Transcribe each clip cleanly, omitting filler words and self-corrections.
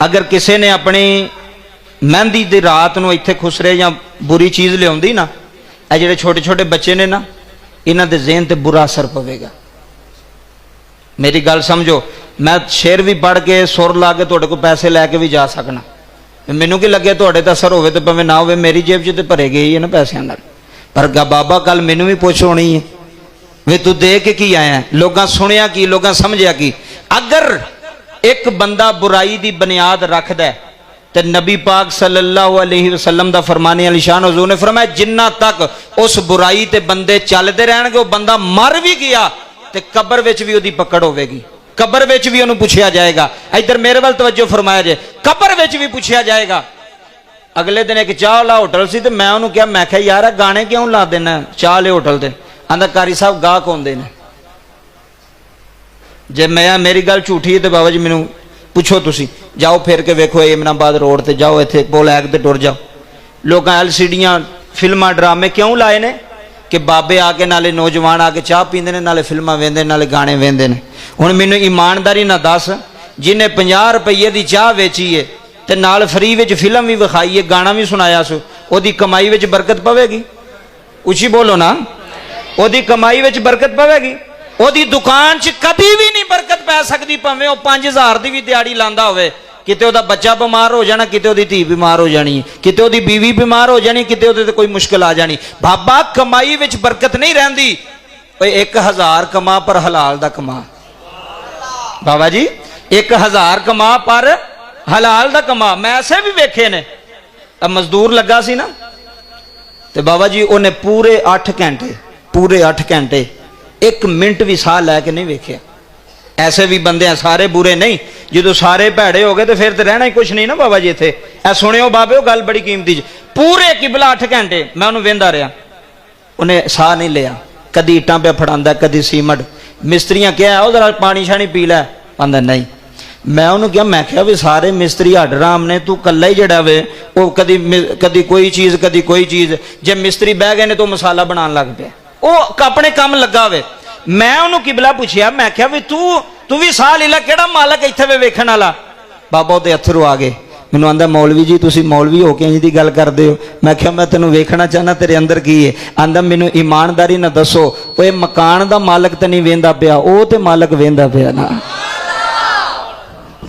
अगर किसी ने अपनी मेहंदी की रात को इत्थे खुसरे या बुरी चीज़ लिया ना, ये जोड़े छोटे छोटे बच्चे ने ना, इन्हों के ज़हन पर बुरा असर पवेगा। मेरी गल समझो, मैं शेर भी पढ़ के सुर ला के तुहाडे को पैसे लैके भी जा सकना, मैनू की लगे तुहाडे ते असर होवे ते भावें ना होवे, मेरी जेब च तो भरे गई है ना पैसों नाल। पर बाबा कल मैनू भी पुछ होनी है वे तू दे के की आया, लोगों सुनिया की, लोगों समझिया की। अगर एक बंदा बुराई की बुनियाद रखता है तो नबी पाक सल्लल्लाहु अलैहि वसल्लम दा फरमाने अली शान हुजूर ने फरमाया, जिन्ना तक उस बुराई ते बंदे चलते रहणगे, वो बंदा मर भी गया तो कब्र विच भी उहदी पकड़ होवेगी, कब्र विच भी उन्हें पूछा जाएगा। इधर मेरे वाल तवज्जो फरमाया जे, कब्र विच भी पूछा जाएगा। अगले दिन एक चाह वाला होटल सी, मैं उन्होंने कहा, मैं क्या यार गाने क्यों ला देना चाह वाले होटल से? आंदा कारी साहब गाहक आउंदे ने, जे मैं मेरी गल झूठी है तो बाबा जी मैनू पूछो, तुसी जाओ फिर के वेखो एमनाबाद रोड से जाओ, इत्थे बोलैक ते टुर जाओ। लोग LCDियां फिल्मां ड्रामे क्यों लाए ने कि बाबे आके नाले नौजवान आके चाह पींदे ने, नाले फिल्मां वेंदे नाले गाने वेंदे ने। हुण मैनू ईमानदारी ना दस, जिन्हें 50 रुपये की चाह वेची है तो नाल फ्री विच फिल्म भी विखाई है, गाना भी सुनाया सो, ओदी कमाई विच बरकत पवेगी? उची बोलो ना, ओदी कमाई विच बरकत पवेगी? ओदी दुकान च कभी भी नहीं बरकत पै सकती, भावें 5000 की भी दिहाड़ी लांदा होवे, किते ओदा बच्चा बीमार हो जाना, किते ओदी धी बीमार हो जानी, किते ओदी बीवी बीमार हो जानी, किते ओदे ते कोई मुश्किल आ जानी। बाबा कमाई विच बरकत नहीं रहिंदी। 1000 कमा पर हलाल दा कमा, बाबा जी 1000 कमा पर हलाल दा कमा। मैं ऐसे भी वेखे ने, मजदूर लगा सी ना, तो बाबा जी उन्हें पूरे 8 घंटे 1 मिनट भी साह लैके नहीं वेख्या। ऐसे भी बंदे हैं, सारे बुरे नहीं। जो सारे भैड़े हो गए तो फिर तो रहना ही कुछ नहीं ना बाबा जी इत्थे। ऐ सुनियो बाबे, गल बड़ी कीमती जी, पूरे किबला 8 घंटे मैं उन्होंने वेंदा रहा, उन्हें साह नहीं लिया, कदी इट्टां पे फड़ांदा, कदी सीमट। मिस्त्रियां क्या है जरा पानी शानी पी लै, आंदा नहीं। मैं उन्होंने कहा, मैं क्या भी सारे मिस्त्री हड राम ने, तू कला ही जड़ा वे वो कदी कोई चीज़ कदी कोई चीज़। जे मिस्त्री बह गए ने तो मसाला बनाने लग पे, वो अपने काम लगा वे। मैं उन्होंने किबला पूछया, मैं क्या भी तू भी साह ले ला, केड़ा मालक इत्थे वे वेखण वाला? बाबा उहदे अथरू आ गए। मैनूं आंदा, मौलवी जी तुसीं मौलवी हो के इंज दी गल करदे हो? मैं क्या मैं तैनूं वेखना चाहना तेरे अंदर की है? आंदा, मैनूं ईमानदारी ना दसो, ओए मकान दा मालक तो नहीं वेंदा पिया, वो तो मालक वेंदा पिया ना।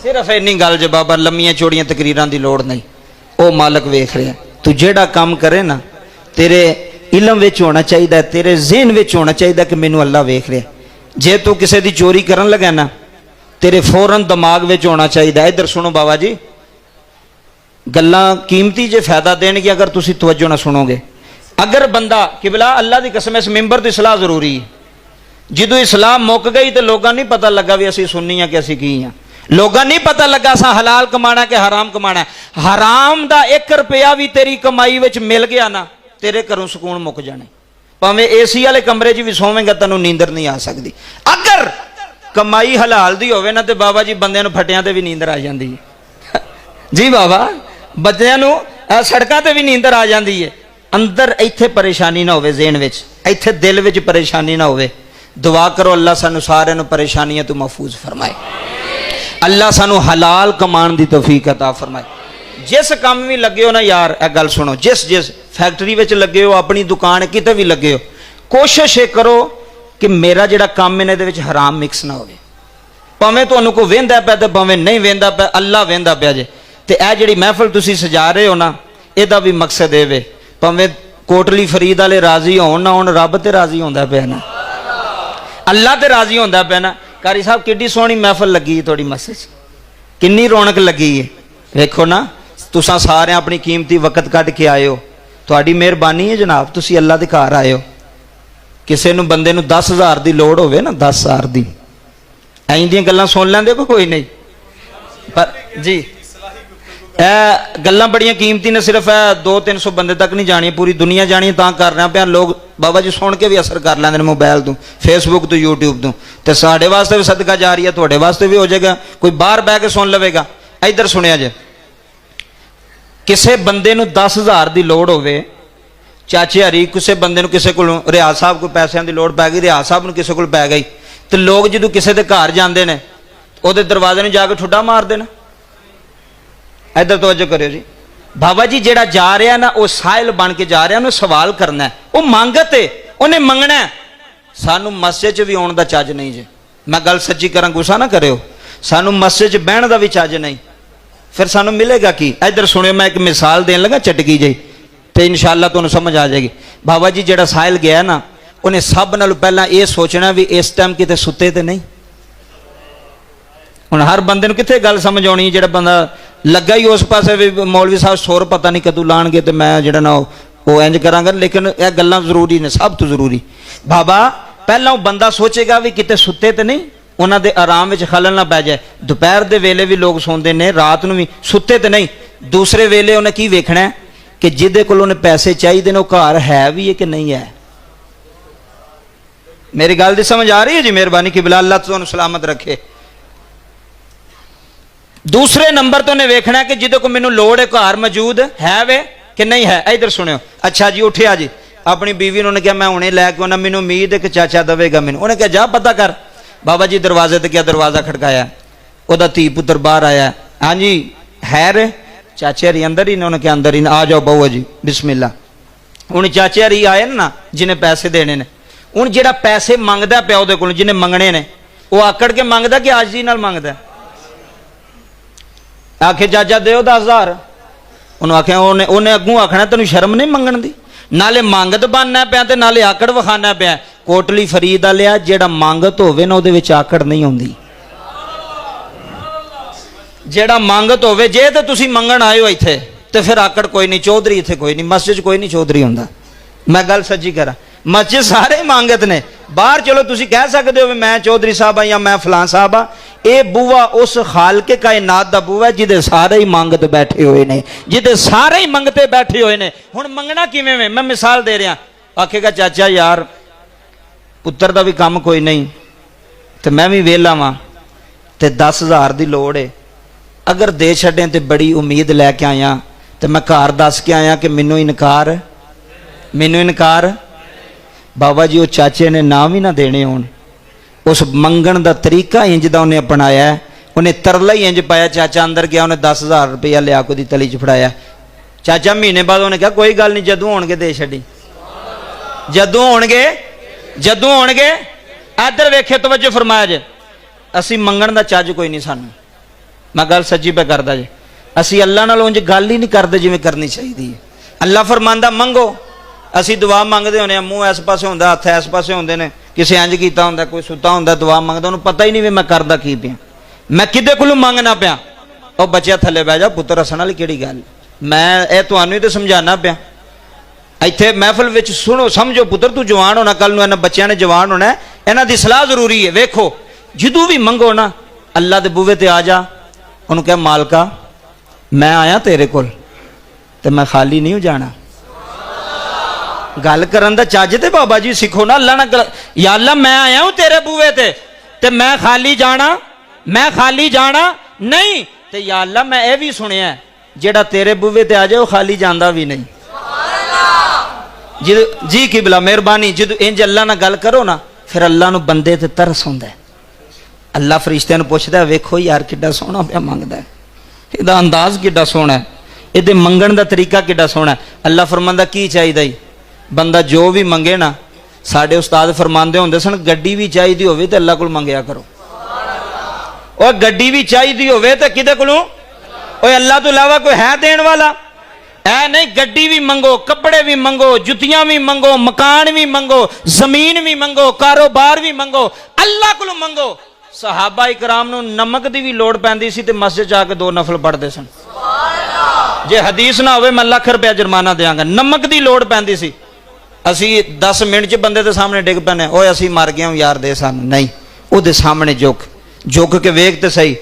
सिर्फ इन्नी गल जे बाबा, लम्मियां चौड़ियां तकरीरां दी लोड़ नहीं, वो मालक वेख रहा। तू जेड़ा काम करे ना, तेरे इलम विच होना चाहिए, तेरे ज़हन विच होना चाहिए कि मैनू अल्लाह वेख रहा। जे तू किसी की चोरी करन लगा ना, तेरे फौरन दिमाग विच होना चाहिए। इधर सुनो बाबा जी, गल्लां कीमती जे फायदा देणगे अगर तुसी तवज्जो ना सुनोगे। अगर बंदा किबला अल्लाह की कसम, इस मिंबर की सलाह जरूरी है। जदों इस्लाम मुक गई तो लोगों नहीं पता लगा भी असी सुन्नी हाँ कि असी की हाँ। लोगों नहीं पता लगा असा हलाल कमाना कि हराम कमाना। हराम दा 1 रुपया भी तेरी कमाई विच मिल गया ना, तेरे घरों सुकून मुक जाने। भावें AC वाले कमरे च भी सोवेंगा, तैनूं नींदर नहीं आ सकती। अगर कमाई हलाल दी होवे ना, तो बाबा जी बंदियां नूं फटियां ते भी नींदर आ जाती है। जी बाबा, बच्चों नूं सड़कों ते भी नींदर आ जाती है। अंदर इत्थे परेशानी ना होवे, ज़हन विच इत्थे दिल विच परेशानी ना होवे। दुआ करो अल्लाह सानूं सारिआं नूं परेशानियां तो महफूज फरमाए, अल्लाह सानूं हलाल कमान दी तौफीक अता फरमाए। जिस काम भी लगे हो ना यार, एक गल सुनो, जिस फैक्ट्री विच लगे हो, अपनी दुकान किते भी लगे हो, कोशिश ये करो कि मेरा जिहड़ा काम है इहदे विच हराम मिक्स ना होवे। भावें तुहानूं कोई वेंदा पिया ते भावें नहीं वेंदा पिया, अल्लाह वेंदा पिया जे। ते इह जिहड़ी महफिल तुसीं सजा रहे हो ना, इहदा भी मकसद ये वे, भावें कोटली फरीद वाले राजी होण ना होण, रब ते राजी होंदा पिया ना, अल्लाह ते राजी होंदा पिया ना। कारी साहब किड्डी सोहनी महफिल लगी है थोड़ी मस्जिद च, किन्नी रौनक लगी है। वेखो ना, तुसां सारे अपनी कीमती वक्त कढ के आए हो, तुहाडी मेहरबानी है जनाब, तुसी अल्लाह दे घर आए हो। किसी नूं बंदे नूं 10,000 की लोड़ होवे ना, 10,000 की, ऐं दियां गल्लां सुन लैंदे कोई नहीं। पर जी गल्लां बड़ियां कीमती ने, सिर्फ 200-300 बंदे तक नहीं जानी, पूरी दुनिया जानी तां कर रहे पे। लोग बाबा जी सुन के भी असर कर लेंदे मोबाइल तो, फेसबुक तो, यूट्यूब तो। तो साढ़े वास्ते भी सदका जा रही है, तुहाडे वास्ते भी हो जाएगा। कोई बाहर बह के सुन लवेगा। इधर सुनिया जे, किसी बंदे नूं 10,000 की लोड़ होवे, चाचे हरी किसी बंदे नूं, किसी कोलों रियाज साहब को पैसों की लोड़ पै गई, रियाज साहब नूं किसी कोल पै गई, तो लोग जो किसी के घर जाते हैं, उहदे दरवाजे नूं जाके ठुड्डा मारदे ने। इधर तवज्जो करियो जी। बाबा जी जेड़ा जा रहा ना वो साहिल बन के जा रहा, उन्हें सवाल करना है, वो मंगत है, उन्हें मंगना है। सानू मस्जिद च भी आने का चज नहीं जे, मैं गल सच्ची करा, गुस्सा ना करियो, सानू मस्जिद च बहन का भी चज नहीं, फिर सानू मिलेगा की। इधर सुनियो, मैं एक मिसाल देन लगा चटकी जी, तो इंशाअल्लाह तुहानू समझ आ जाएगी। बाबा जी जेड़ा साहिल गया ना, उन्हें सब नालों पहला ये सोचना भी इस टाइम किते सुते तो नहीं। हुण हर बंदे नूं कित्थे गल समझ आउणी, जेड़ा बंदा लगा ही उस पासे भी मौलवी साहब सुर पता नहीं कदों लाणगे तो मैं जेड़ा ना वो इंज करांगा, लेकिन यह गल्लां जरूरी ने, सब तो जरूरी। बाबा पहला वो बंदा सोचेगा भी किते सुते तो नहीं, उन्हां दे आराम विच खलल ना पै जाए। दोपहर दे वेले भी लोग सोंदे ने, रात नूं भी सुते तो नहीं। दूसरे वेले उन्हें की वेखना है कि जिहदे कोल उन्हें पैसे चाहिए ने, वो घर है भी है कि नहीं है। मेरी गल दी समझ आ रही है जी? मेहरबानी की बिला, अल्लाह तुहानू सलामत रखे। दूसरे नंबर तो उन्हें वेखना है कि जिदे को मैनू लोड़ है, घर मौजूद है वे कि नहीं है। इधर सुनियो, अच्छा जी उठिया जी, अपनी बीवी ने कहा मैं हुणे लैके आना, मैनू उम्मीद है कि चाचा दवेगा मैनू। उन्हें कहा जा पता कर। बाबा जी दरवाजे ते क्या, दरवाजा खड़काया, वह धी पुत्र बाहर आया, हाँ जी है रे, चाचे हरी अंदर ही ने। उन्हें कहा अंदर ही, आ जाओ बहुआ जी बिस्मिल्ला। हूँ चाचे हरी आए ना जिन्हें पैसे देने ने, हूँ जेड़ा पैसे मंगदा पिया उहदे कोलों, जिन्हें मंगने ने, वो आकड़ के मंगदा कि आज जी नाल मंगदा? आखे चाचा दो 10,000, उन्होंने आख्या, उन्हें अगू आखना तेन शर्म नहीं मंगण दी, नाले मंगत बनना पिया ते नाले आकड़ विखाना पिया। कोटली फरीद आ लिया, जेड़ा मंगत होवे ना उहदे विच आकड़ नहीं आउंदी। जेड़ा मंगत होवे, जे तो तुसीं मंगण आए हो इत्थे ते फिर आकड़ कोई नहीं, चौधरी इत्थे कोई नहीं, मस्जिद कोई नहीं चौधरी हुंदा। मैं गल सच्ची करा, मस्जिद सारे मंगत ने, बाहर चलो तुसीं कह सकदे हो मैं चौधरी साहब या मैं फलां साहब आ, ये बूआ उस खालके कायनात दा बूआ जिदे सारे ही मंगत बैठे हुए ने, जिदे सारे ही मंगते बैठे हुए ने। हुण मंगना किवें में, मैं मिसाल दे रहा। आखेगा चाचा यार पुत्र दा भी काम कोई नहीं ते मैं भी वेला वां ते 10,000 दी लोड़ है, अगर दे छड्डें ते बड़ी उम्मीद लैके आया ते मैं घर दस के आया कि मैनू इनकार, मैनू इनकार। बाबा जी वो चाचे ने नाम ही ना देने होण, उस मंगण का तरीका इंज का उन्हें अपनाया, उन्हें तरला ही इंज पाया। चाचा अंदर गया, उन्हें 10,000 रुपया लिया को दी तली च फड़ाया। चाचा महीने बाद उन्हें कहा कोई गल नहीं, जदों होणगे दे छड्डी, जदों होणगे। इधर वेखे तवज्जो फरमाया जे, असी मंगण का चज कोई नहीं सानू, मैं गल सच्ची पे करदा जे। असी अल्लाह नाल उंज गल ही नहीं करते जिवें करनी चाहिए। अल्लाह फरमांदा मंगो, असी दुआ मंगते होने, मूँह इस पासे होंदा, हत्थ इस पासे होंदे ने, किसी इंज कीता होंदा, कोई सुता होंदा दुआ मंगदा, उन्हें पता ही नहीं भी मैं करदा की पिया, मैं किदे कोलों मंगना पिया। और बच्चा थले बह जा पुत्र, हसन वाली किहड़ी गल, मैं ये तुहानू ही तो समझाना पिया। इत्थे महफिल विच सुनो, समझो पुत्र तू जवान होना, कल नूं इन्हां बच्चिआं ने जवान होना, इन्हां दी सलाह जरूरी है। वेखो जदों भी मंगो ना, अल्लाह दे बूहे ते आ जा, उन्होंने कहा मालका मैं आया तेरे कोल ते मैं खाली नहीं हो जाना। गल करन दा चज ते बाबा जी सिखो ना। अल्लाह ना, या अल्लाह मैं आया हूं तेरे बूहे ते मैं खाली जाना, मैं खाली जाना नहीं। ते या अल्लाह मैं ये भी सुनिया जेड़ा तेरे बूहे ते आ जाए वो खाली जांदा भी नहीं। जी किबला मेहरबानी, जदों इंज अल्लाह ना गल करो ना, फिर अल्लाह नूं बंदे ते तरस हुंदा है। अल्लाह फरिश्तियां नूं पुछदा वेखो यार किड्डा सोहना पिया मंगदा है, इहदा अंदाज किड्डा सोहना है, इहदे मंगण दा तरीका किड्डा सोहना है। अल्लाह फरमांदा की चाहिदा, बंदा जो भी मंगे ना, साडे उस्ताद फरमांदे होंदे सन गड्डी भी चाहिदी होवे ते अल्लाह कोल मंगया करो। और गड्डी भी चाहिदी होवे ते किदे कोलों? ओए अल्लाह तो इलावा कोई है देण वाला? है नहीं। गड्डी भी मंगो, कपड़े भी मंगो, जुतियां भी मंगो, मकान भी मंगो, जमीन भी मंगो, कारोबार भी मंगो, अल्लाह कोलों मंगो। सहाबा इकराम नूं नमक दी भी लोड़ पैंदी सी ते मस्जिद जाके 2 नफल पढ़दे सन। जे हदीस ना होवे मैं लाख रुपया जुर्माना देंगा। नमक दी लोड़ पैंदी सी, असी 10 मिनट च बंदे के सामने डिग पैने, ओए असी मर गए यार दे सानू नहीं, उहदे सामने झुक के वेख ते सही।